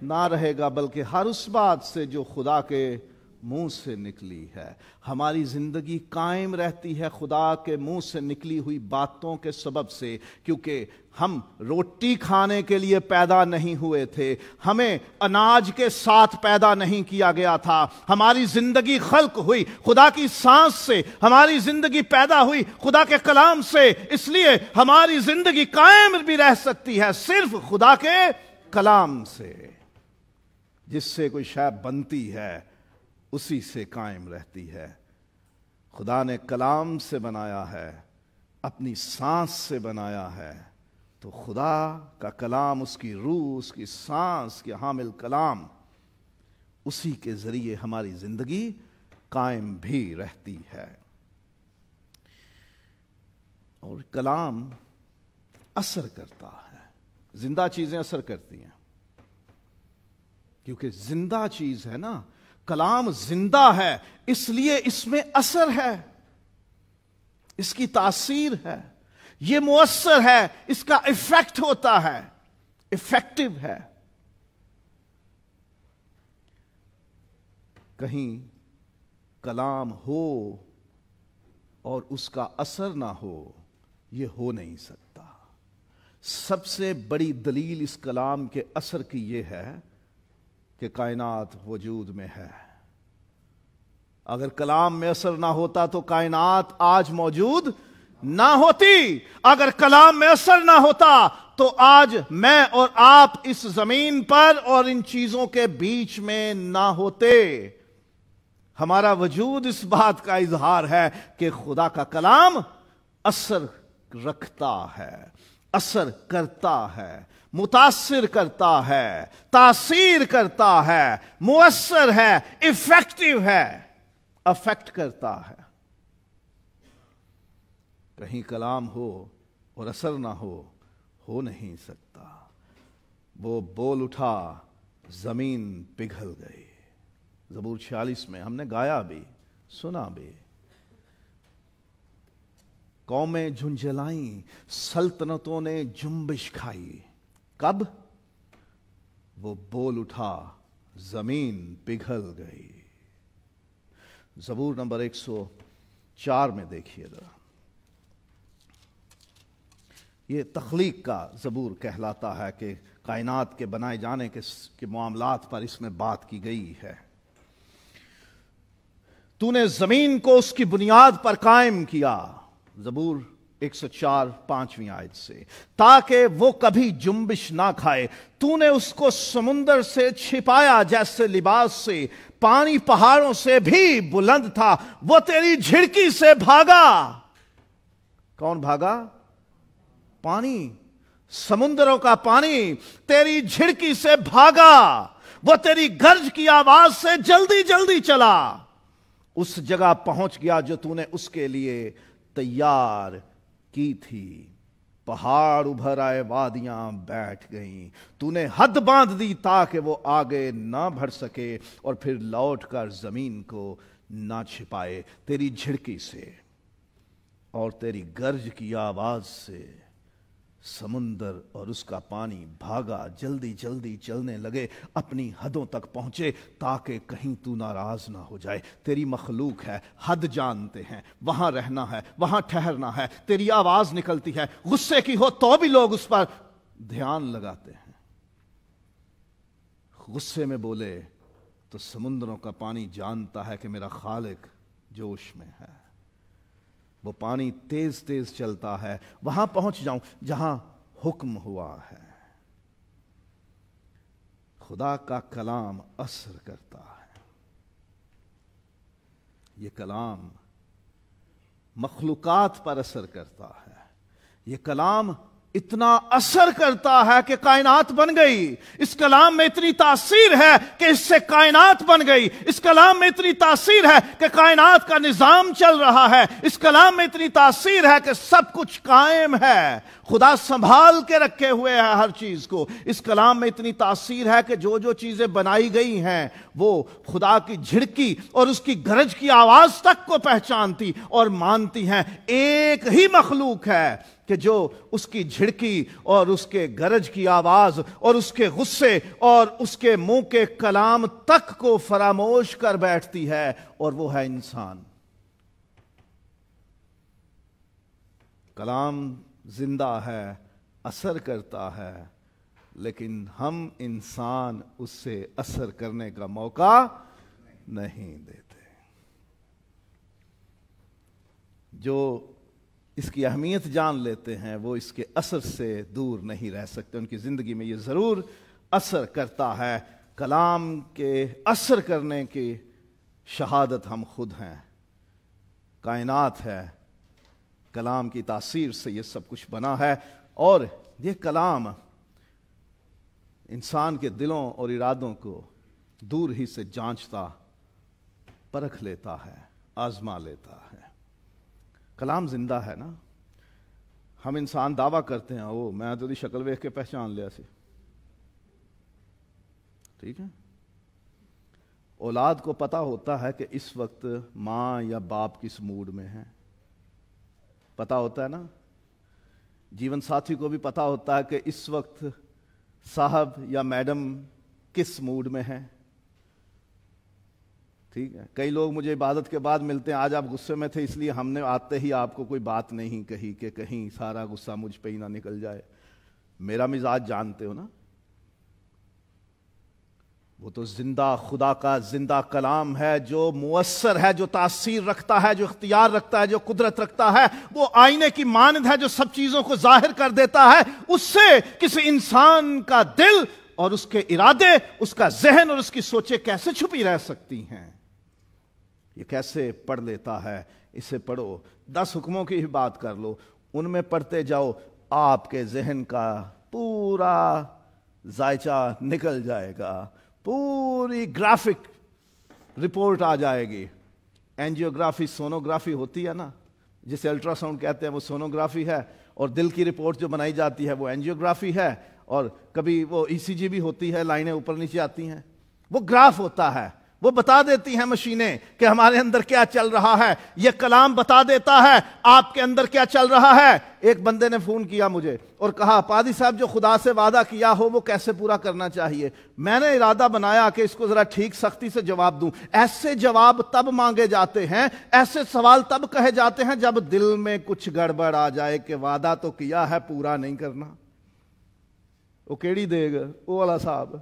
نہ رہے گا، بلکہ ہر اس بات سے جو خدا کے منہ سے نکلی ہے۔ ہماری زندگی قائم رہتی ہے خدا کے منہ سے نکلی ہوئی باتوں کے سبب سے، کیونکہ ہم روٹی کھانے کے لیے پیدا نہیں ہوئے تھے، ہمیں اناج کے ساتھ پیدا نہیں کیا گیا تھا۔ ہماری زندگی خلق ہوئی خدا کی سانس سے، ہماری زندگی پیدا ہوئی خدا کے کلام سے، اس لیے ہماری زندگی قائم بھی رہ سکتی ہے صرف خدا کے کلام سے۔ جس سے کوئی شے بنتی ہے اسی سے قائم رہتی ہے۔ خدا نے کلام سے بنایا ہے، اپنی سانس سے بنایا ہے، تو خدا کا کلام، اس کی روح، اس کی سانس کے حامل کلام، اسی کے ذریعے ہماری زندگی قائم بھی رہتی ہے۔ اور کلام اثر کرتا ہے، زندہ چیزیں اثر کرتی ہیں، کیونکہ زندہ چیز ہے نا، کلام زندہ ہے، اس لیے اس میں اثر ہے، اس کی تاثیر ہے، یہ مؤثر ہے، اس کا ایفیکٹ ہوتا ہے، ایفیکٹو ہے۔ کہیں کلام ہو اور اس کا اثر نہ ہو، یہ ہو نہیں سکتا۔ سب سے بڑی دلیل اس کلام کے اثر کی یہ ہے کہ کائنات وجود میں ہے۔ اگر کلام میں اثر نہ ہوتا تو کائنات آج موجود نہ ہوتی۔ اگر کلام میں اثر نہ ہوتا تو آج میں اور آپ اس زمین پر اور ان چیزوں کے بیچ میں نہ ہوتے۔ ہمارا وجود اس بات کا اظہار ہے کہ خدا کا کلام اثر رکھتا ہے، اثر کرتا ہے، متاثر کرتا ہے، تاثیر کرتا ہے، مؤثر ہے، ایفیکٹو ہے، افیکٹ کرتا ہے۔ کہیں کلام ہو اور اثر نہ ہو نہیں سکتا۔ وہ بول اٹھا، زمین پگھل گئی۔ زبور 46 میں ہم نے گایا بھی، سنا بھی۔ قومیں جھنجھلائیں، سلطنتوں نے جنبش کھائی۔ کب؟ وہ بول اٹھا، زمین پگھل گئی۔ زبور نمبر 104 میں دیکھیے ذرا، یہ تخلیق کا زبور کہلاتا ہے کہ کائنات کے بنائے جانے کے معاملات پر اس میں بات کی گئی ہے۔ تو نے زمین کو اس کی بنیاد پر قائم کیا، زبور 104 5ویں آیت سے، تاکہ وہ کبھی جنبش نہ کھائے۔ تو نے اس کو سمندر سے چھپایا جیسے لباس سے، پانی پہاڑوں سے بھی بلند تھا، وہ تیری جھڑکی سے بھاگا۔ کون بھاگا؟ پانی، سمندروں کا پانی تیری جھڑکی سے بھاگا، وہ تیری گرج کی آواز سے جلدی جلدی چلا، اس جگہ پہنچ گیا جو تو نے اس کے لیے تیار کی تھی۔ پہاڑ ابھر آئے، وادیاں بیٹھ گئیں، تو نے حد باندھ دی تاکہ وہ آگے نہ بڑھ سکے اور پھر لوٹ کر زمین کو نہ چھپائے۔ تیری جھڑکی سے اور تیری گرج کی آواز سے سمندر اور اس کا پانی بھاگا، جلدی جلدی چلنے لگے، اپنی حدوں تک پہنچے تاکہ کہیں تو ناراض نہ ہو جائے۔ تیری مخلوق ہے، حد جانتے ہیں، وہاں رہنا ہے، وہاں ٹھہرنا ہے۔ تیری آواز نکلتی ہے، غصے کی ہو تو بھی لوگ اس پر دھیان لگاتے ہیں۔ غصے میں بولے تو سمندروں کا پانی جانتا ہے کہ میرا خالق جوش میں ہے۔ وہ پانی تیز تیز چلتا ہے، وہاں پہنچ جاؤں جہاں حکم ہوا ہے۔ خدا کا کلام اثر کرتا ہے۔ یہ کلام مخلوقات پر اثر کرتا ہے۔ یہ کلام اتنا اثر کرتا ہے کہ کائنات بن گئی۔ اس کلام میں اتنی تاثیر ہے کہ اس سے کائنات بن گئی۔ اس کلام میں اتنی تاثیر ہے کہ کائنات کا نظام چل رہا ہے۔ اس کلام میں اتنی تاثیر ہے کہ سب کچھ قائم ہے، خدا سنبھال کے رکھے ہوئے ہے ہر چیز کو۔ اس کلام میں اتنی تاثیر ہے کہ جو جو چیزیں بنائی گئی ہیں وہ خدا کی جھڑکی اور اس کی گرج کی آواز تک کو پہچانتی اور مانتی ہیں۔ ایک ہی مخلوق ہے کہ جو اس کی جھڑکی اور اس کے گرج کی آواز اور اس کے غصے اور اس کے منہ کے کلام تک کو فراموش کر بیٹھتی ہے، اور وہ ہے انسان۔ کلام زندہ ہے، اثر کرتا ہے، لیکن ہم انسان اس سے اثر کرنے کا موقع نہیں دیتے۔ جو اس کی اہمیت جان لیتے ہیں وہ اس کے اثر سے دور نہیں رہ سکتے، ان کی زندگی میں یہ ضرور اثر کرتا ہے۔ کلام کے اثر کرنے کی شہادت ہم خود ہیں، کائنات ہے، کلام کی تاثیر سے یہ سب کچھ بنا ہے، اور یہ کلام انسان کے دلوں اور ارادوں کو دور ہی سے جانچتا، پرکھ لیتا ہے، آزما لیتا ہے۔ کلام زندہ ہے نا۔ ہم انسان دعویٰ کرتے ہیں، او میں تو دی شکل ویکھ کے پہچان لیا سی، ٹھیک ہے۔ اولاد کو پتا ہوتا ہے کہ اس وقت ماں یا باپ کس موڈ میں ہے، پتا ہوتا ہے نا۔ جیون ساتھی کو بھی پتا ہوتا ہے کہ اس وقت صاحب یا میڈم کس موڈ میں ہے، ٹھیک ہے۔ کئی لوگ مجھے عبادت کے بعد ملتے ہیں، آج آپ غصے میں تھے اس لیے ہم نے آتے ہی آپ کو کوئی بات نہیں کہی کہ کہیں سارا غصہ مجھ پہ ہی نہ نکل جائے۔ میرا مزاج جانتے ہو نا۔ وہ تو زندہ خدا کا زندہ کلام ہے، جو مؤثر ہے، جو تاثیر رکھتا ہے، جو اختیار رکھتا ہے، جو قدرت رکھتا ہے۔ وہ آئینے کی مانند ہے جو سب چیزوں کو ظاہر کر دیتا ہے۔ اس سے کسی انسان کا دل اور اس کے ارادے، اس کا ذہن اور اس کی سوچیں کیسے چھپی رہ سکتی ہیں؟ یہ کیسے پڑھ لیتا ہے؟ اسے پڑھو، 10 حکموں کی ہی بات کر لو، ان میں پڑھتے جاؤ، آپ کے ذہن کا پورا ذائچہ نکل جائے گا، پوری گرافک رپورٹ آ جائے گی۔ اینجیوگرافی سونوگرافی ہوتی ہے نا، جسے الٹرا ساؤنڈ کہتے ہیں، وہ سونوگرافی ہے، اور دل کی رپورٹ جو بنائی جاتی ہے وہ اینجیوگرافی ہے، اور کبھی وہ ای سی جی بھی ہوتی ہے، لائنیں اوپر نیچے آتی ہیں، وہ گراف ہوتا ہے، وہ بتا دیتی ہیں مشینیں کہ ہمارے اندر کیا چل رہا ہے۔ یہ کلام بتا دیتا ہے آپ کے اندر کیا چل رہا ہے۔ ایک بندے نے فون کیا مجھے اور کہا، پادری صاحب جو خدا سے وعدہ کیا ہو وہ کیسے پورا کرنا چاہیے؟ میں نے ارادہ بنایا کہ اس کو ذرا ٹھیک سختی سے جواب دوں۔ ایسے جواب تب مانگے جاتے ہیں، ایسے سوال تب کہے جاتے ہیں جب دل میں کچھ گڑبڑ آ جائے کہ وعدہ تو کیا ہے، پورا نہیں کرنا۔ وہ کیڑی دے گا وہ والا صاحب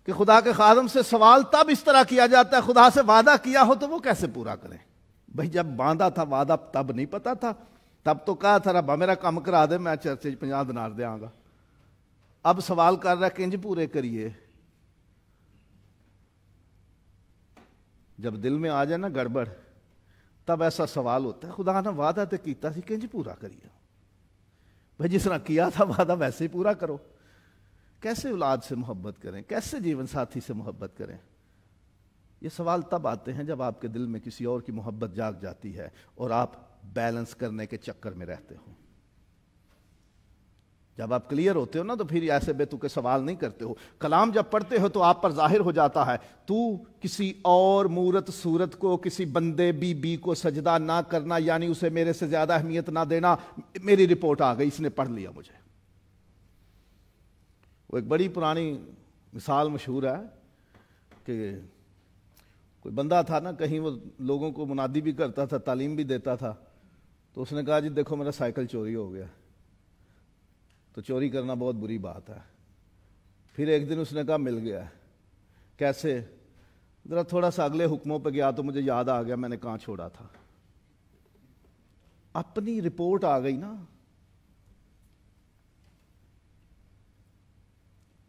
کہ خدا کے خادم سے سوال تب اس طرح کیا جاتا ہے، خدا سے وعدہ کیا ہو تو وہ کیسے پورا کریں؟ بھئی جب باندھا تھا وعدہ تب نہیں پتا تھا، تب تو کہا تھا ربا میرا کام کرا دے، میں چرچے 50 دینار دے آنگا۔ اب سوال کر رہا ہے کہ انج پورے کریے۔ جب دل میں آ جائے نا گڑبڑ، تب ایسا سوال ہوتا ہے، خدا نے وعدہ تے کیتا سی کہ انج پورا کریے۔ بھئی جس طرح کیا تھا وعدہ ویسے ہی پورا کرو۔ کیسے اولاد سے محبت کریں، کیسے جیون ساتھی سے محبت کریں؟ یہ سوال تب آتے ہیں جب آپ کے دل میں کسی اور کی محبت جاگ جاتی ہے اور آپ بیلنس کرنے کے چکر میں رہتے ہو۔ جب آپ کلیئر ہوتے ہو نا تو پھر ایسے بے تکے سوال نہیں کرتے ہو۔ کلام جب پڑھتے ہو تو آپ پر ظاہر ہو جاتا ہے، تو کسی اور مورت صورت کو، کسی بندے بی بی کو سجدہ نہ کرنا، یعنی اسے میرے سے زیادہ اہمیت نہ دینا۔ میری رپورٹ آ گئی، اس نے پڑھ لیا مجھے۔ وہ ایک بڑی پرانی مثال مشہور ہے کہ کوئی بندہ تھا نا، کہیں وہ لوگوں کو منادی بھی کرتا تھا، تعلیم بھی دیتا تھا، تو اس نے کہا جی دیکھو میرا سائیکل چوری ہو گیا۔ تو چوری کرنا بہت بری بات ہے۔ پھر ایک دن اس نے کہا مل گیا۔ کیسے؟ ذرا تھوڑا سا اگلے حکموں پہ گیا تو مجھے یاد آ گیا میں نے کہاں چھوڑا تھا۔ اپنی رپورٹ آ گئی نا۔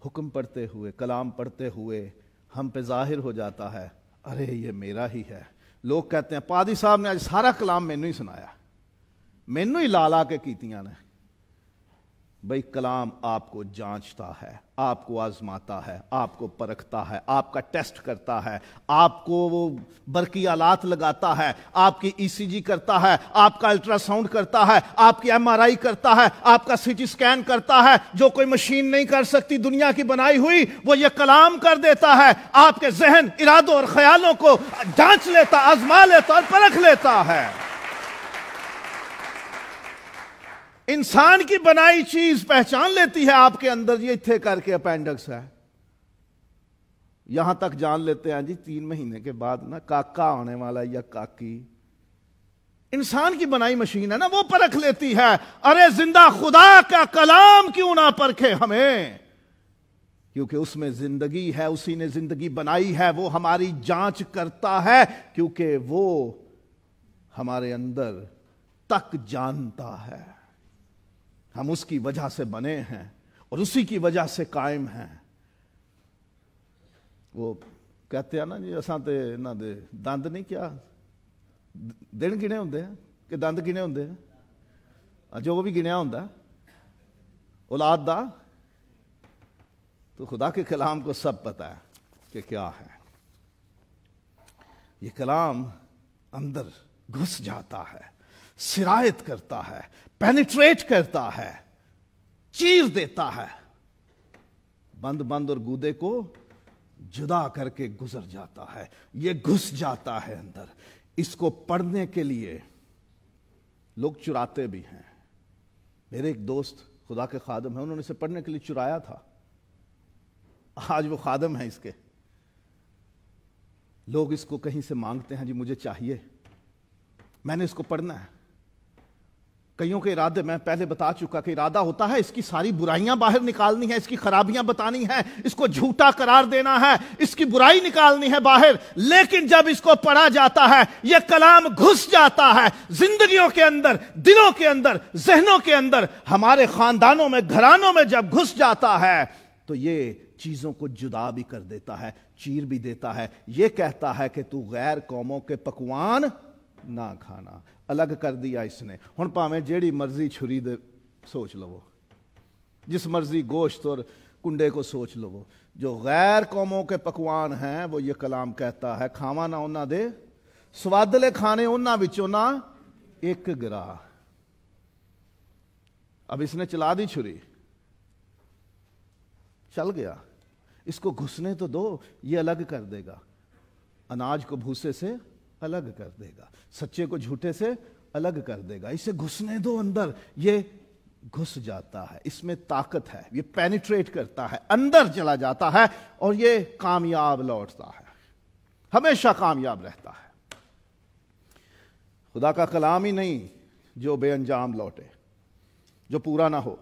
حکم پڑھتے ہوئے، کلام پڑھتے ہوئے ہم پہ ظاہر ہو جاتا ہے، ارے یہ میرا ہی ہے۔ لوگ کہتے ہیں پادری صاحب نے آج سارا کلام مینوں ہی سنایا، مینوں ہی لا کے کیتیاں نے۔ بھئی کلام آپ کو جانچتا ہے، آپ کو آزماتا ہے، آپ کو پرکھتا ہے، آپ کا ٹیسٹ کرتا ہے، آپ کو وہ برقی آلات لگاتا ہے، آپ کی ای سی جی کرتا ہے، آپ کا الٹرا ساؤنڈ کرتا ہے، آپ کی ایم آر آئی کرتا ہے، آپ کا سی ٹی سکین کرتا ہے۔ جو کوئی مشین نہیں کر سکتی دنیا کی بنائی ہوئی، وہ یہ کلام کر دیتا ہے۔ آپ کے ذہن، ارادوں اور خیالوں کو جانچ لیتا، آزما لیتا اور پرکھ لیتا ہے۔ انسان کی بنائی چیز پہچان لیتی ہے آپ کے اندر یہ تھے کر کے اپینڈکس ہے. یہاں تک جان لیتے ہیں جی 3 مہینے کے بعد نا کاکا آنے والا یا کاکی. انسان کی بنائی مشین ہے نا وہ پرکھ لیتی ہے. ارے زندہ خدا کا کلام کیوں نہ پرکھے ہمیں, کیونکہ اس میں زندگی ہے, اسی نے زندگی بنائی ہے, وہ ہماری جانچ کرتا ہے کیونکہ وہ ہمارے اندر تک جانتا ہے. ہم اس کی وجہ سے بنے ہیں اور اسی کی وجہ سے قائم ہیں. وہ کہتے ہیں نا جی اساں تے انہاں دے دند نہیں کیا دن گنے ہوندے ہیں کہ دند گنے ہوندے ہیں, جو وہ بھی گنیا ہوندا اولاد دا, تو خدا کے کلام کو سب پتہ ہے کہ کیا ہے. یہ کلام اندر گھس جاتا ہے, سرایت کرتا ہے, پینیٹریٹ کرتا ہے, چیر دیتا ہے, بند بند اور گودے کو جدا کر کے گزر جاتا ہے. یہ گھس جاتا ہے اندر. اس کو پڑھنے کے لیے لوگ چراتے بھی ہیں. میرے ایک دوست خدا کے خادم ہیں, انہوں نے اسے پڑھنے کے لیے چرایا تھا. آج وہ خادم ہیں اس کے. لوگ اس کو کہیں سے مانگتے ہیں جی مجھے چاہیے, میں نے اس کو پڑھنا ہے. کئیوں کے ارادے میں پہلے بتا چکا کہ ارادہ ہوتا ہے اس کی ساری برائیاں باہر نکالنی ہے, اس کی خرابیاں بتانی ہے, اس کو جھوٹا قرار دینا ہے, اس کی برائی نکالنی ہے باہر. لیکن جب اس کو پڑھا جاتا ہے یہ کلام گھس جاتا ہے زندگیوں کے اندر, دلوں کے اندر, ذہنوں کے اندر, ہمارے خاندانوں میں, گھرانوں میں جب گھس جاتا ہے تو یہ چیزوں کو جدا بھی کر دیتا ہے, چیر بھی دیتا ہے. یہ کہتا ہے کہ تو غیر قوموں کے پکوان نہ کھانا. الگ کر دیا اس نے. ہن پاویں جیڑی مرضی چھری دے سوچ لو, جس مرضی گوشت اور کنڈے کو سوچ لو, جو غیر قوموں کے پکوان ہیں وہ یہ کلام کہتا ہے کھاواں نہ انہاں دے سوادلے کھانے انہاں وچوں نہ ایک گرا. اب اس نے چلا دی چھری, چل گیا. اس کو گھسنے تو دو, یہ الگ کر دے گا. اناج کو بھوسے سے الگ کر دے گا, سچے کو جھوٹے سے الگ کر دے گا. اسے گھسنے دو اندر, یہ گھس جاتا ہے. اس میں طاقت ہے, یہ پینیٹریٹ کرتا ہے, اندر چلا جاتا ہے اور یہ کامیاب لوٹتا ہے, ہمیشہ کامیاب رہتا ہے. خدا کا کلام ہی نہیں جو بے انجام لوٹے, جو پورا نہ ہو.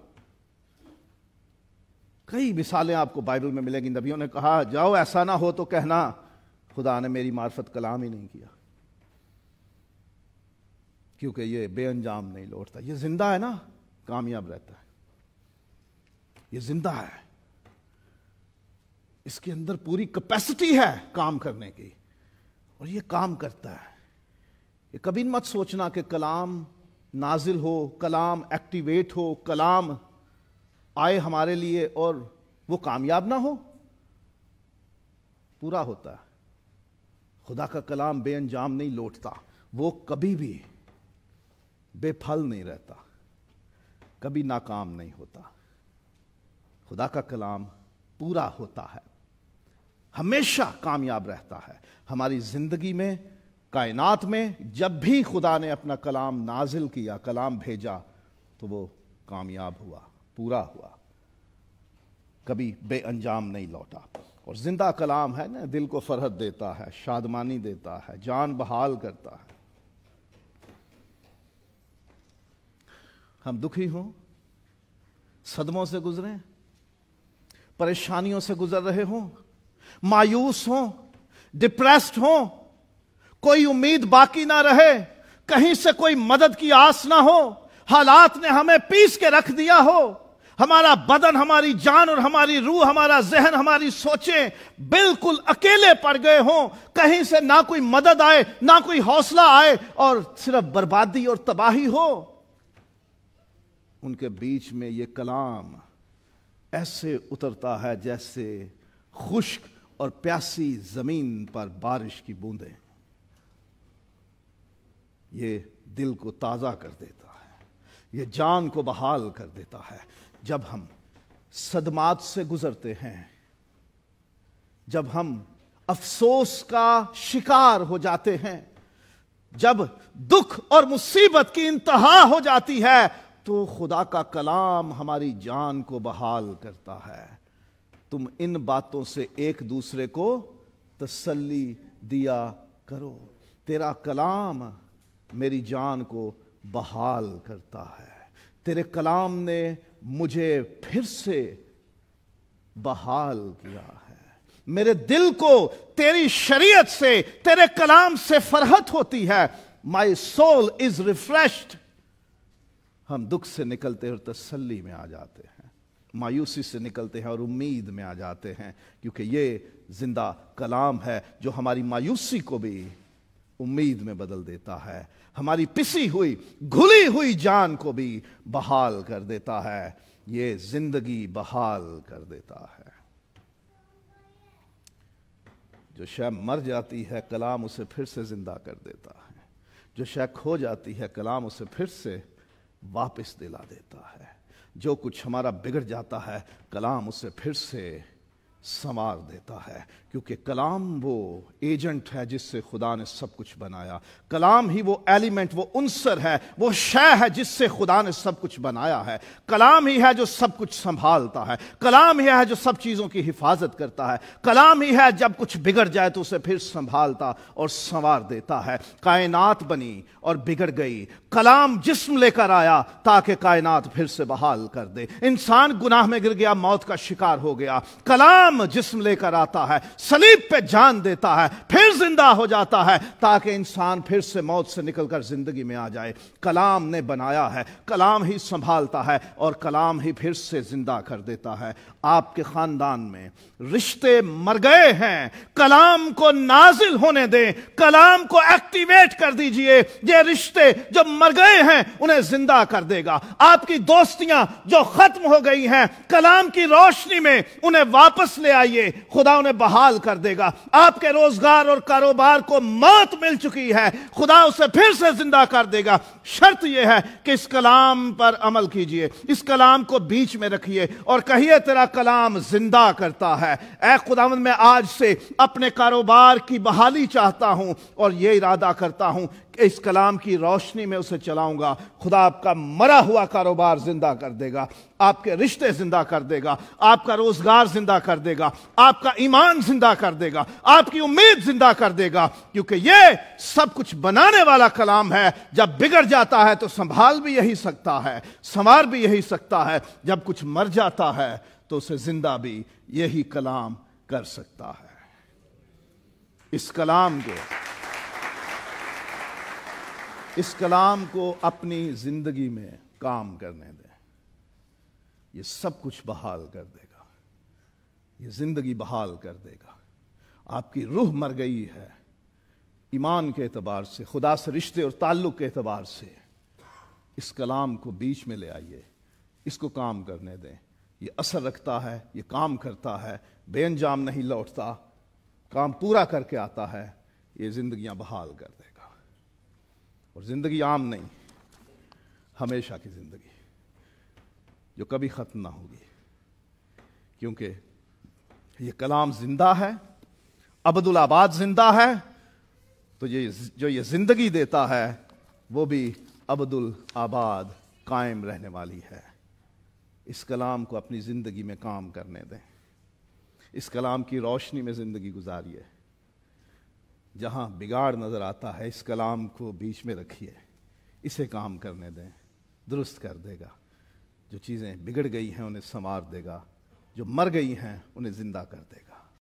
کئی مثالیں آپ کو بائبل میں ملیں گی. نبیوں نے کہا جاؤ ایسا نہ ہو تو کہنا خدا نے میری معرفت کلام ہی نہیں کیا, کیونکہ یہ بے انجام نہیں لوٹتا. یہ زندہ ہے نا, کامیاب رہتا ہے. یہ زندہ ہے, اس کے اندر پوری کیپیسٹی ہے کام کرنے کی, اور یہ کام کرتا ہے. یہ کبھی مت سوچنا کہ کلام نازل ہو, کلام ایکٹیویٹ ہو, کلام آئے ہمارے لیے اور وہ کامیاب نہ ہو. پورا ہوتا ہے. خدا کا کلام بے انجام نہیں لوٹتا, وہ کبھی بھی بے پھل نہیں رہتا, کبھی ناکام نہیں ہوتا. خدا کا کلام پورا ہوتا ہے, ہمیشہ کامیاب رہتا ہے. ہماری زندگی میں, کائنات میں جب بھی خدا نے اپنا کلام نازل کیا, کلام بھیجا, تو وہ کامیاب ہوا, پورا ہوا, کبھی بے انجام نہیں لوٹا. اور زندہ کلام ہے نا, دل کو فرحت دیتا ہے, شادمانی دیتا ہے, جان بحال کرتا ہے. ہم دکھی ہوں, صدموں سے گزریں, پریشانیوں سے گزر رہے ہوں, مایوس ہوں, ڈپریسڈ ہوں, کوئی امید باقی نہ رہے, کہیں سے کوئی مدد کی آس نہ ہو, حالات نے ہمیں پیس کے رکھ دیا ہو, ہمارا بدن, ہماری جان اور ہماری روح, ہمارا ذہن, ہماری سوچیں بالکل اکیلے پڑ گئے ہوں, کہیں سے نہ کوئی مدد آئے, نہ کوئی حوصلہ آئے, اور صرف بربادی اور تباہی ہو. ان کے بیچ میں یہ کلام ایسے اترتا ہے جیسے خشک اور پیاسی زمین پر بارش کی بوندیں. یہ دل کو تازہ کر دیتا ہے, یہ جان کو بحال کر دیتا ہے. جب ہم صدمات سے گزرتے ہیں, جب ہم افسوس کا شکار ہو جاتے ہیں, جب دکھ اور مصیبت کی انتہا ہو جاتی ہے, تو خدا کا کلام ہماری جان کو بحال کرتا ہے۔ تم ان باتوں سے ایک دوسرے کو تسلی دیا کرو۔ تیرا کلام میری جان کو بحال کرتا ہے۔ تیرے کلام نے مجھے پھر سے بحال کیا ہے۔ میرے دل کو تیری شریعت سے، تیرے کلام سے فرحت ہوتی ہے۔ My soul is refreshed۔ ہم دکھ سے نکلتے ہیں اور تسلی میں آ جاتے ہیں، مایوسی سے نکلتے ہیں اور امید میں آ جاتے ہیں، کیونکہ یہ زندہ کلام ہے جو ہماری مایوسی کو بھی امید میں بدل دیتا ہے، ہماری پسی ہوئی گھلی ہوئی جان کو بھی بحال کر دیتا ہے، یہ زندگی بحال کر دیتا ہے۔ جو شے مر جاتی ہے کلام اسے پھر سے زندہ کر دیتا ہے، جو شے کھو جاتی ہے کلام اسے پھر سے واپس دلا دیتا ہے، جو کچھ ہمارا بگڑ جاتا ہے کلام اسے پھر سے سنوار دیتا ہے، کیونکہ کلام وہ ایجنٹ ہے جس سے خدا نے سب کچھ بنایا۔ کلام ہی وہ ایلیمنٹ، وہ عنصر ہے، وہ شے ہے جس سے خدا نے سب کچھ بنایا ہے۔ کلام ہی ہے جو سب کچھ سنبھالتا ہے، کلام ہی ہے جو سب چیزوں کی حفاظت کرتا ہے، کلام ہی ہے جب کچھ بگڑ جائے تو اسے پھر سنبھالتا اور سنوار دیتا ہے۔ کائنات بنی اور بگڑ گئی، کلام جسم لے کر آیا تاکہ کائنات پھر سے بحال کر دے۔ انسان گناہ میں گر گیا، موت کا شکار ہو گیا، کلام جسم لے کر آتا ہے، صلیب پہ جان دیتا ہے، پھر زندہ ہو جاتا ہے تاکہ انسان پھر سے موت سے نکل کر زندگی میں آ جائے۔ کلام نے بنایا ہے، کلام ہی سنبھالتا ہے اور کلام ہی پھر سے زندہ کر دیتا ہے۔ آپ کے خاندان میں رشتے مر گئے ہیں، کلام کو نازل ہونے دیں، کلام کو ایکٹیویٹ کر دیجئے۔ یہ رشتے جو مر گئے ہیں انہیں زندہ کر دے گا۔ آپ کی دوستیاں جو ختم ہو گئی ہیں کلام کی روشنی میں انہیں واپس لے آئیے، خدا انہیں بحال کر دے گا۔ آپ کے روزگار اور کاروبار کو موت مل چکی ہے، خدا اسے پھر سے زندہ کر دے گا۔ شرط یہ ہے کہ اس کلام پر عمل کیجئے، اس کلام کو بیچ میں رکھیے اور کہیے تیرا کلام زندہ کرتا ہے۔ اے خداوند میں آج سے اپنے کاروبار کی بحالی چاہتا ہوں اور یہ ارادہ کرتا ہوں کہ اس کلام کی روشنی میں اسے چلاؤں گا۔ خدا آپ کا مرا ہوا کاروبار زندہ کر دے گا، آپ کے رشتے زندہ کر دے گا، آپ کا روزگار زندہ کر دے گا، آپ کا ایمان زندہ کر دے گا، آپ کی امید زندہ کر دے گا، کیونکہ یہ سب کچھ بنانے والا کلام ہے۔ جب بگڑ جاتا ہے تو سنبھال بھی یہی سکتا ہے، سنوار بھی یہی سکتا ہے، جب کچھ مر جاتا ہے تو اسے زندہ بھی یہی کلام کر سکتا ہے۔ اس کلام کو اپنی زندگی میں کام کرنے دیں، یہ سب کچھ بحال کر دے گا، یہ زندگی بحال کر دے گا۔ آپ کی روح مر گئی ہے ایمان کے اعتبار سے، خدا سے رشتے اور تعلق کے اعتبار سے، اس کلام کو بیچ میں لے آئیے، اس کو کام کرنے دیں۔ یہ اثر رکھتا ہے، یہ کام کرتا ہے، بے انجام نہیں لوٹتا، کام پورا کر کے آتا ہے، یہ زندگیاں بحال کر دے گا۔ اور زندگی عام نہیں، ہمیشہ کی زندگی جو کبھی ختم نہ ہوگی، کیونکہ یہ کلام زندہ ہے، ابدالآباد زندہ ہے، تو جو یہ زندگی دیتا ہے وہ بھی ابدالآباد قائم رہنے والی ہے۔ اس کلام کو اپنی زندگی میں کام کرنے دیں، اس کلام کی روشنی میں زندگی گزاریے۔ جہاں بگاڑ نظر آتا ہے اس کلام کو بیچ میں رکھیے، اسے کام کرنے دیں، درست کر دے گا۔ جو چیزیں بگڑ گئی ہیں انہیں سنوار دے گا، جو مر گئی ہیں انہیں زندہ کر دے گا۔